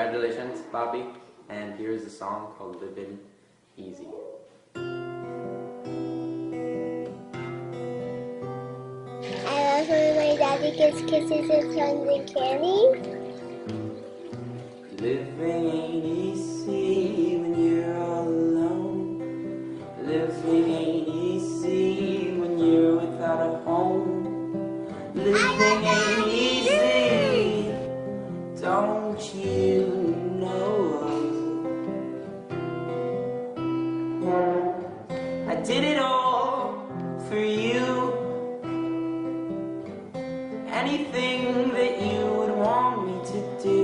Congratulations, Bobby, and here's a song called Livin' Easy. I love when my daddy gives kisses and tons of candy. Living ain't easy when you're all alone. Living ain't easy when you're without a home. Living ain't easy, don't you know? I did it all for you. Anything that you would want me to do,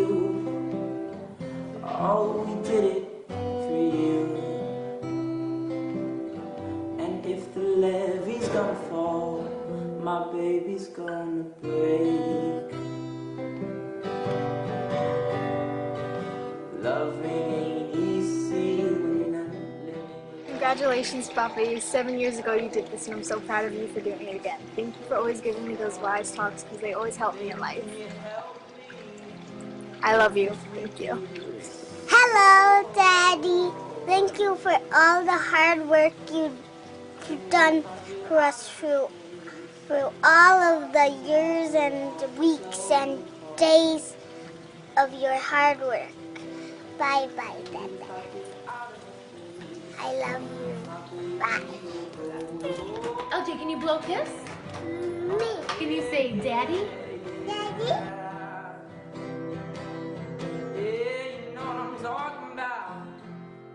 oh, we did it for you. And if the levee's gonna fall, my baby's gonna break. Loving ain't easy when I'm living. Congratulations, Bobby. 7 years ago you did this, and I'm so proud of you for doing it again. Thank you for always giving me those wise talks, because they always help me in life. I love you. Thank you. Hello, Daddy. Thank you for all the hard work you've done for us through all of the years and weeks and days of your hard work. Bye-bye, Daddy. I love you. Bye. LJ, can you blow a kiss? Me. Can you say daddy? Daddy? Yeah, you know what I'm talking about.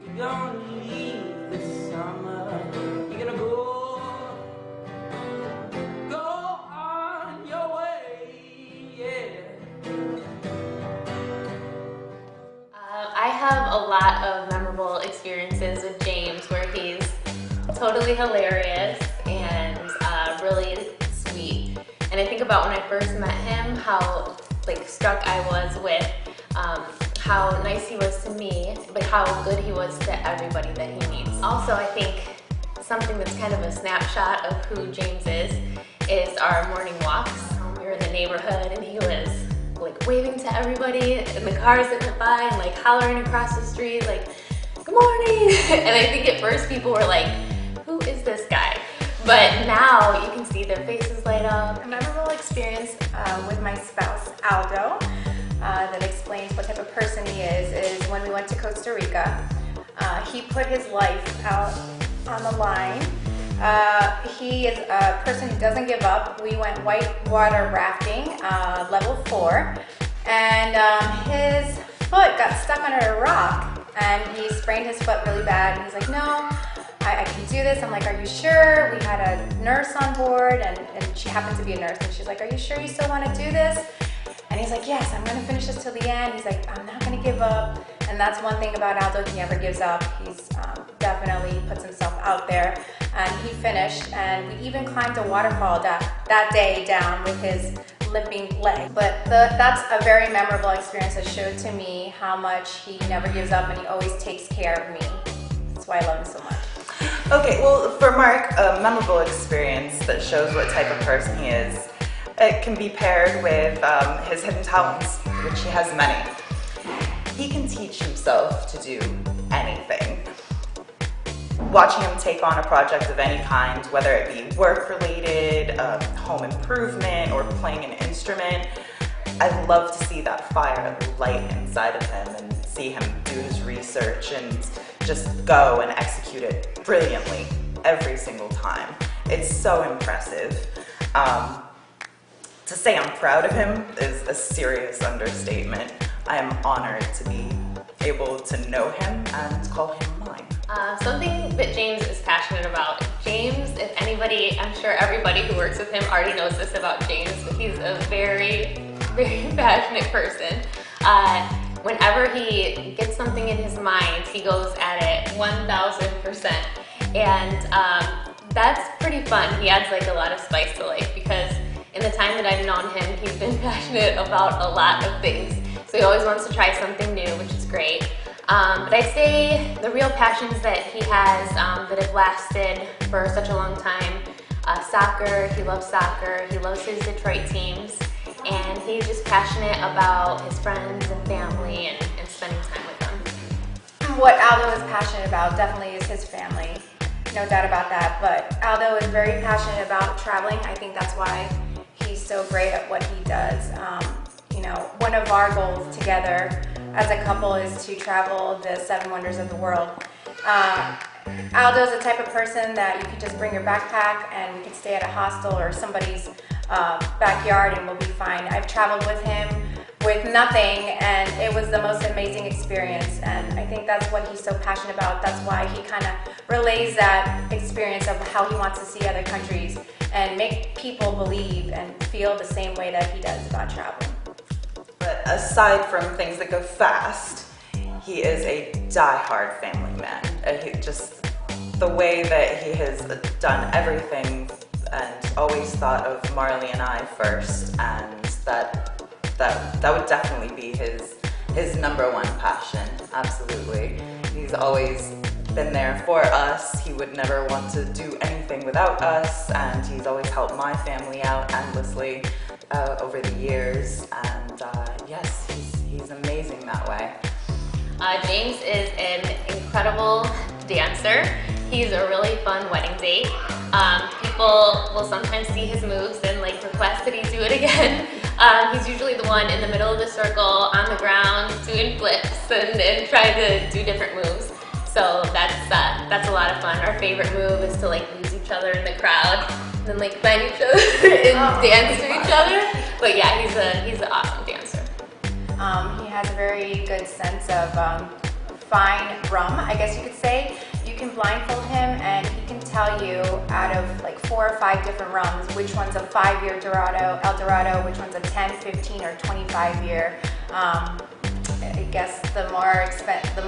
You're gonna leave this summer. You're gonna go on your way, yeah. I have a lot of memorable experiences with James where he's totally hilarious and really sweet. And I think about when I first met him, how struck I was with how nice he was to me, but how good he was to everybody that he meets. Also, I think something that's kind of a snapshot of who James is our morning walks. We were in the neighborhood and he was waving to everybody in the cars that went by and hollering across the street good morning. And I think at first people were like, who is this guy? But now you can see their faces light up. A memorable experience with my spouse, Aldo, that explains what type of person he is when we went to Costa Rica. He put his life out on the line. He is a person who doesn't give up. We went whitewater rafting, level 4, and his foot got stuck under a rock and he sprained his foot really bad. And he's like, no, I can do this. I'm like, are you sure? We had a nurse on board and she happened to be a nurse, and she's like, are you sure you still want to do this? And he's like, yes, I'm going to finish this till the end. He's like, I'm not going to give up. And that's one thing about Aldo, he never gives up. He's definitely puts himself out there. And he finished, and we even climbed a waterfall that day down with his limping leg. But that's a very memorable experience that showed to me how much he never gives up and he always takes care of me. That's why I love him so much. Okay, well, for Mark, a memorable experience that shows what type of person he is, it can be paired with his hidden talents, which he has many. He can teach himself to do anything. Watching him take on a project of any kind, whether it be work-related, home improvement, or playing an instrument, I love to see that fire light inside of him and see him do his research and just go and execute it brilliantly every single time. It's so impressive. To say I'm proud of him is a serious understatement. I am honored to be able to know him and call him mine. Something that James is passionate about. James, if anybody, I'm sure everybody who works with him already knows this about James, but he's a very, very passionate person. Whenever he gets something in his mind, he goes at it 1000%. And that's pretty fun. He adds a lot of spice to life, because in the time that I've known him, he's been passionate about a lot of things. So he always wants to try something new, which is great. But I'd say the real passions that he has that have lasted for such a long time, soccer, he loves soccer, he loves his Detroit teams, and he's just passionate about his friends and family and spending what Aldo is passionate about definitely is his family. No doubt about that. But Aldo is very passionate about traveling. I think that's why he's so great at what he does. You know, one of our goals together as a couple is to travel the 7 wonders of the world. Aldo is the type of person that you can just bring your backpack and we can stay at a hostel or somebody's backyard and we'll be fine. I've traveled with him with nothing and it was the most amazing experience, and I think that's what he's so passionate about. That's why he kind of relays that experience of how he wants to see other countries and make people believe and feel the same way that he does about traveling. But aside from things that go fast, he is a die-hard family man. The way that he has done everything and always thought of Marley and I first, and that would definitely be his number one passion, absolutely. He's always been there for us. He would never want to do anything without us, and he's always helped my family out endlessly over the years, and yes, he's amazing that way. James is an incredible dancer. He's a really fun wedding date. People will sometimes see his moves and like request that he do it again. He's usually the one in the middle of the circle, on the ground, doing flips and trying to do different moves. So that's a lot of fun. Our favorite move is to like lose each other in the crowd and then like find each other and dance to each other. But yeah, he's an awesome dancer. He has a very good sense of fine rum, I guess you could say. You can blindfold him and he can tell you out of like 4 or 5 different rums which one's a 5-year El Dorado, which one's a 10, 15, or 25 year. I guess the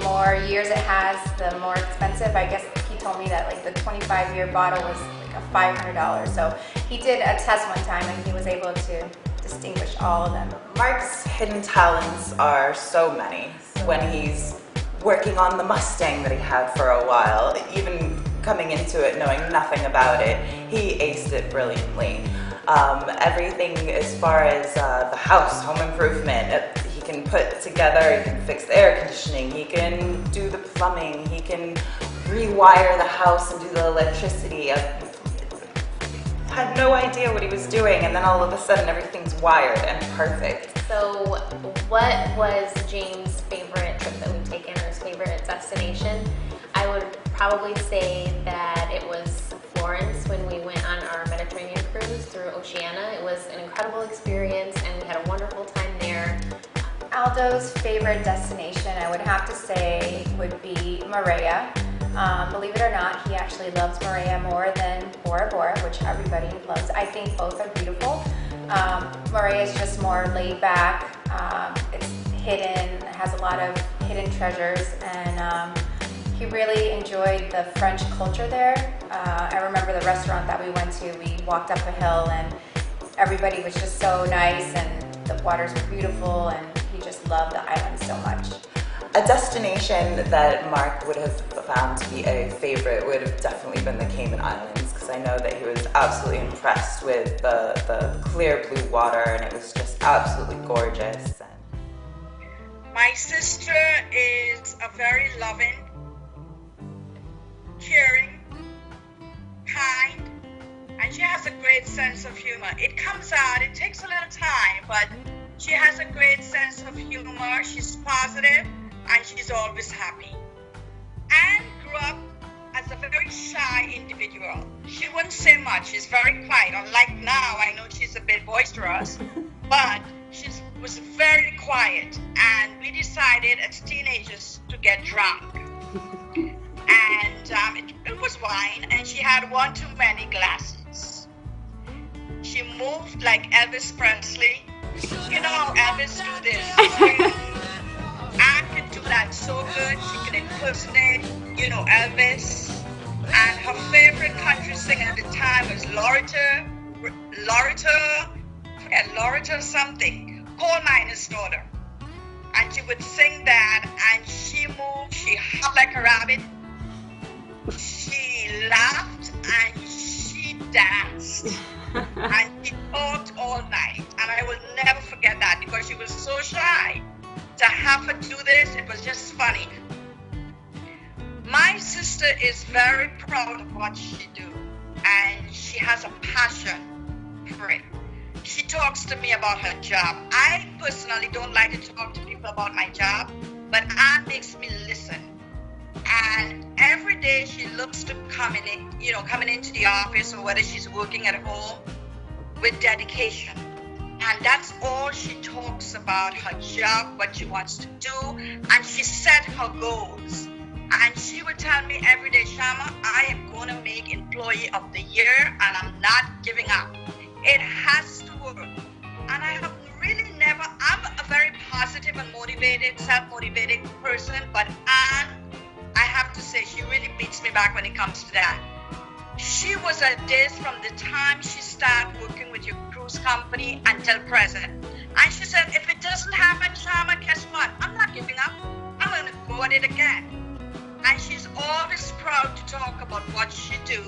more years it has, the more expensive. I guess he told me that like the 25-year bottle was like a $500. So he did a test one time and he was able to distinguish all of them. Mark's hidden talents are so many. When he's working on the Mustang that he had for a while, even coming into it knowing nothing about it, he aced it brilliantly. Everything as far as the house, home improvement, he can put together, he can fix the air conditioning, he can do the plumbing, he can rewire the house and do the electricity. I had no idea what he was doing, and then all of a sudden everything's wired and perfect. So what was James' favorite trip that we've taken, or his favorite destination? I would probably say that it was Florence when we went on our Mediterranean cruise through Oceania. It was an incredible experience and we had a wonderful time there. Aldo's favorite destination, I would have to say, would be Marea. Believe it or not, he actually loves Marea more than Bora Bora, which everybody loves. I think both are beautiful. Marea is just more laid back. It's hidden, it has a lot of hidden treasures, and he really enjoyed the French culture there. I remember the restaurant that we went to, we walked up a hill and everybody was just so nice and the waters were beautiful and he just loved the island so much. A destination that Mark would have found to be a favorite would have definitely been the Cayman Islands, because I know that he was absolutely impressed with the clear blue water, and it was just absolutely gorgeous. My sister is a very loving, caring, kind, and she has a great sense of humor. It comes out, it takes a little time, but she has a great sense of humor. She's positive and she's always happy. Anne grew up as a very shy individual. She wouldn't say much. She's very quiet. Unlike now, I know she's a bit boisterous, but she was very quiet. And we decided as teenagers to get drunk. And it was wine, and she had one too many glasses. She moved like Elvis Presley. You know how Elvis do this. Anne can do that so good. She can impersonate, Elvis. And her favorite country singer at the time was Loretta something, coal miner's daughter. And she would sing that, and she moved, she hopped like a rabbit. She laughed and she danced. And she talked all night. And I will never forget that because she was so shy. To have her do this, it was just funny. sister is very proud of what she do, and she has a passion for it. She talks to me about her job. I personally don't like to talk to people about my job, but Anne makes me listen. And every day she looks to coming into the office, or whether she's working at home, with dedication. And that's all she talks about, her job, what she wants to do, and she set her goals. And she would tell me every day, Shama, I am going to make Employee of the Year, and I'm not giving up. It has to work. And I have really never, I'm a very positive and motivated, self-motivated person, but Anne, I have to say, she really beats me back when it comes to that. She was at this from the time she started working with your cruise company until present. And she said, if it doesn't happen, Shama, guess what? I'm not giving up. I'm going to go at it again. And she's always proud to talk about what she do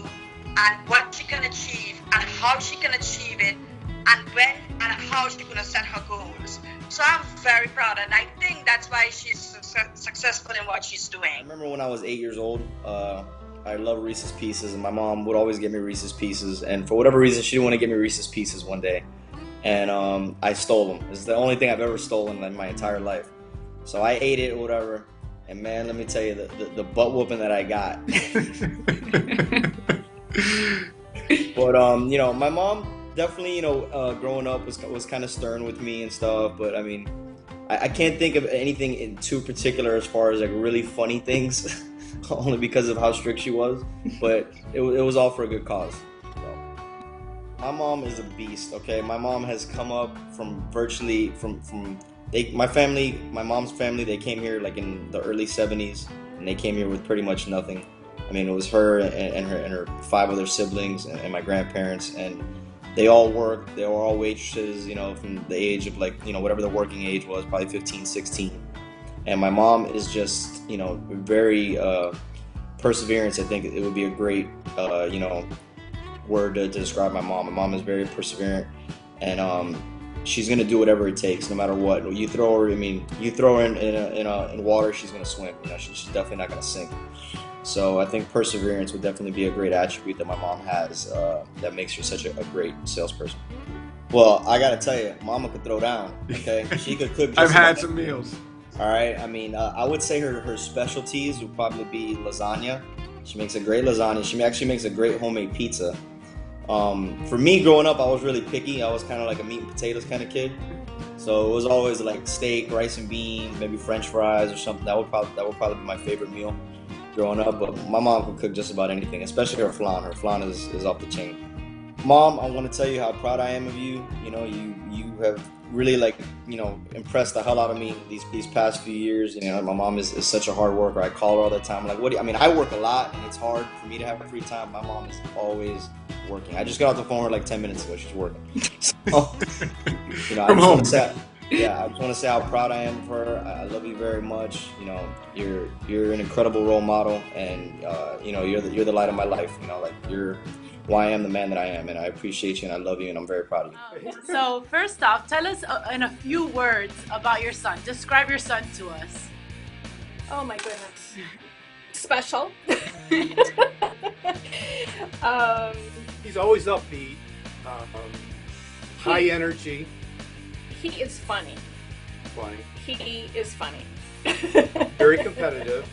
and what she can achieve and how she can achieve it and when and how she's going to set her goals. So I'm very proud, and I think that's why she's successful in what she's doing. I remember when I was 8 years old, I loved Reese's Pieces, and my mom would always get me Reese's Pieces, and for whatever reason, she didn't want to get me Reese's Pieces one day, and I stole them. It's the only thing I've ever stolen in my entire life. So I ate it or whatever, and man, let me tell you, the butt whooping that I got. But, you know, my mom definitely, you know, growing up was kind of stern with me and stuff, but I mean, I can't think of anything in too particular as far as like really funny things, only because of how strict she was, but it was all for a good cause. So. My mom is a beast, okay? My mom has come up from virtually, my mom's family, they came here like in the early 70s, and they came here with pretty much nothing. I mean, it was her and her 5 other siblings and my grandparents, and they all worked. They were all waitresses, you know, from the age of like, you know, whatever the working age was, probably 15, 16. And my mom is just, you know, very perseverance. I think it would be a great, you know, word to describe my mom. My mom is very perseverant, and she's gonna do whatever it takes, no matter what. You throw her, I mean, you throw her in water, she's gonna swim. You know, she's definitely not gonna sink. So I think perseverance would definitely be a great attribute that my mom has that makes her such a great salesperson. Well, I gotta tell you, Mama could throw down. Okay, she could cook. I've had some meals. All right, I mean, I would say her specialties would probably be lasagna. She makes a great lasagna. She actually makes a great homemade pizza. For me, growing up, I was really picky. I was kind of like a meat and potatoes kind of kid. So it was always like steak, rice and beans, maybe French fries or something. That would probably be my favorite meal growing up. But my mom could cook just about anything, especially her flan. Her flan is off the chain. Mom, I want to tell you how proud I am of you. You know, you have really, like, you know, impressed the hell out of me these past few years. You know, my mom is such a hard worker. I call her all the time. I'm like, what do you, I mean, I work a lot, and it's hard for me to have free time. My mom is always working. I just got off the phone with her like 10 minutes ago. She's working. So, you know, I just want to say, I just want to say how proud I am of her. I love you very much. You know, you're an incredible role model, and you know, you're the light of my life. You know, like, you're why I am the man that I am, and I appreciate you, and I love you, and I'm very proud of you. So first off, tell us in a few words about your son. Describe your son to us. Oh my goodness. Special. He's always upbeat, high energy. He is funny. Funny. He is funny. Very competitive.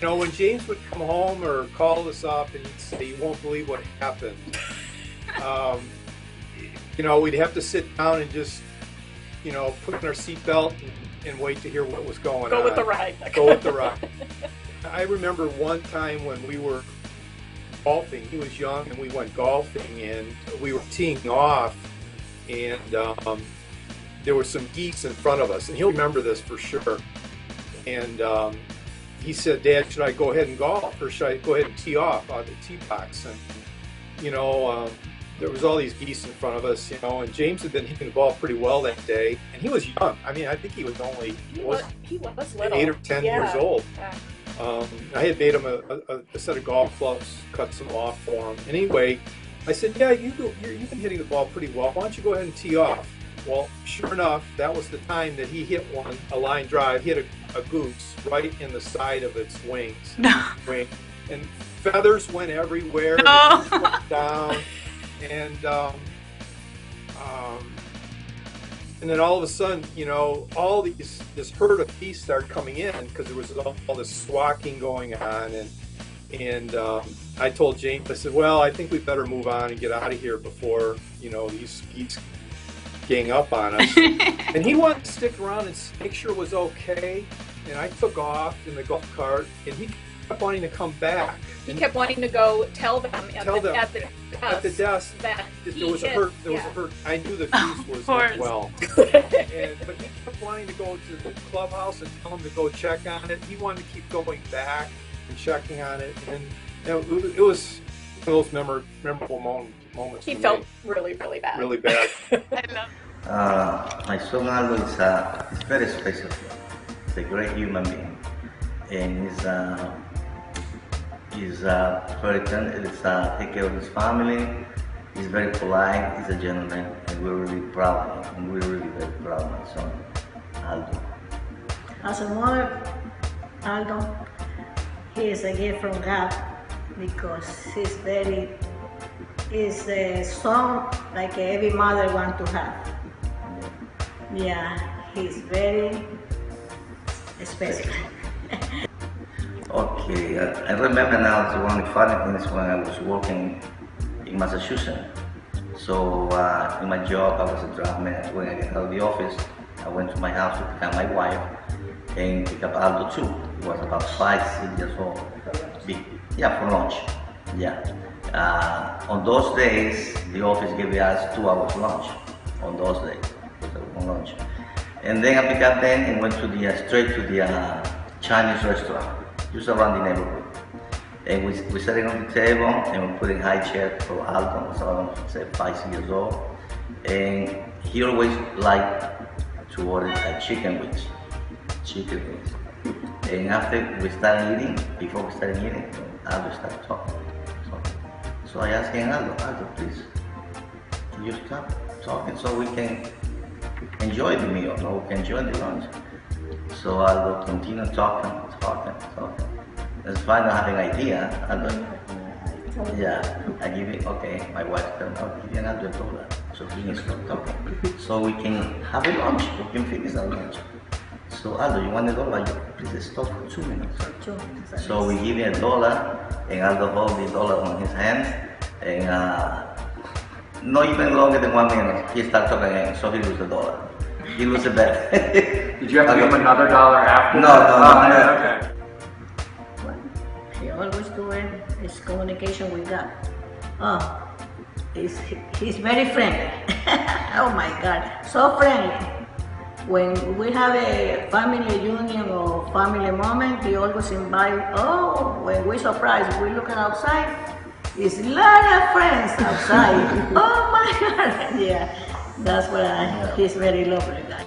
You know, when James would come home or call us up and he'd say, "You won't believe what happened," you know, we'd have to sit down and just, you know, put on our seatbelt and wait to hear what was going on. Go with the ride. Go with the ride. I remember one time when we were golfing. He was young, and we went golfing, and we were teeing off, and there were some geese in front of us, and he'll remember this for sure. And he said, "Dad, should I go ahead and golf, or should I go ahead and tee off on the tee box?" And you know, there was all these geese in front of us, you know, and James had been hitting the ball pretty well that day, and he was young. I mean, I think he was only he was little. 8 or 10 years old. Yeah. I had made him a set of golf clubs, cut some off for him. Anyway, I said, "Yeah, you've been hitting the ball pretty well. Why don't you go ahead and tee off?" Well, sure enough, that was the time that he hit a line drive, hit a goose right in the side of its wings. No. Wing. and feathers went everywhere. No. The geese went down, and then all of a sudden, you know, this herd of geese started coming in because there was all this swacking going on, and I told James, I said, well, I think we better move on and get out of here before, you know, these geese gang up on us. And he wanted to stick around and make sure it was okay. And I took off in the golf cart, and he kept wanting to come back. He kept wanting to go tell them at the desk that there was a herd. I knew the goose was not well. But he kept wanting to go to the clubhouse and tell them to go check on it. He wanted to keep going back and checking on it, and it was one of those memorable moments. He felt really, really bad. Really bad. I love My son Aldo is very special. He's a great human being, and he's very tender. Take care of his family. He's very polite. He's a gentleman, and we're really proud of him. And we're really very proud of my son Aldo. As a mother, Aldo, he is a gift from God because he's a son like every mother wants to have. Yeah, he's very special. Okay, I remember now one of the funny things when I was working in Massachusetts. So in my job, I was a draftman. When I got out of the office, I went to my house to pick up my wife and pick up Aldo too. He was about 5, 6 years old. Yeah, for lunch. Yeah. On those days, the office gave us 2 hours lunch. On those days, on lunch. And then I picked up and went to straight to the Chinese restaurant, just around the neighborhood. And we sitting on the table and we're putting high chair for Aldo, so I don't say 5, 6 years old. And he always liked to order chicken wings. And after we started eating, before we started eating, Aldo started talking. So I asked him, Aldo, please, can you stop talking so we can enjoy the meal, or we can enjoy the lunch? So Aldo continued talking. It's fine not having an idea. Aldo, yeah, I give it, okay, my wife told me, I'll give you another $1. So he can stop talking. So we can have a lunch, we can finish our lunch. So Aldo, you want $1? Please stop for 2 minutes. So we give him $1, and Aldo hold the $1 on his hand, and not even longer than 1 minute, he started talking again, so he lose $1. He lose a bet. Did you have to give him another $1 after? No. Okay. He always doing his communication with God. Oh, he's very friendly. Oh my God, so friendly. When we have a family union or family moment, he always invite, when we're surprised, we're looking outside, there's a lot of friends outside. Oh my God, yeah, that's what he's very lovely guy.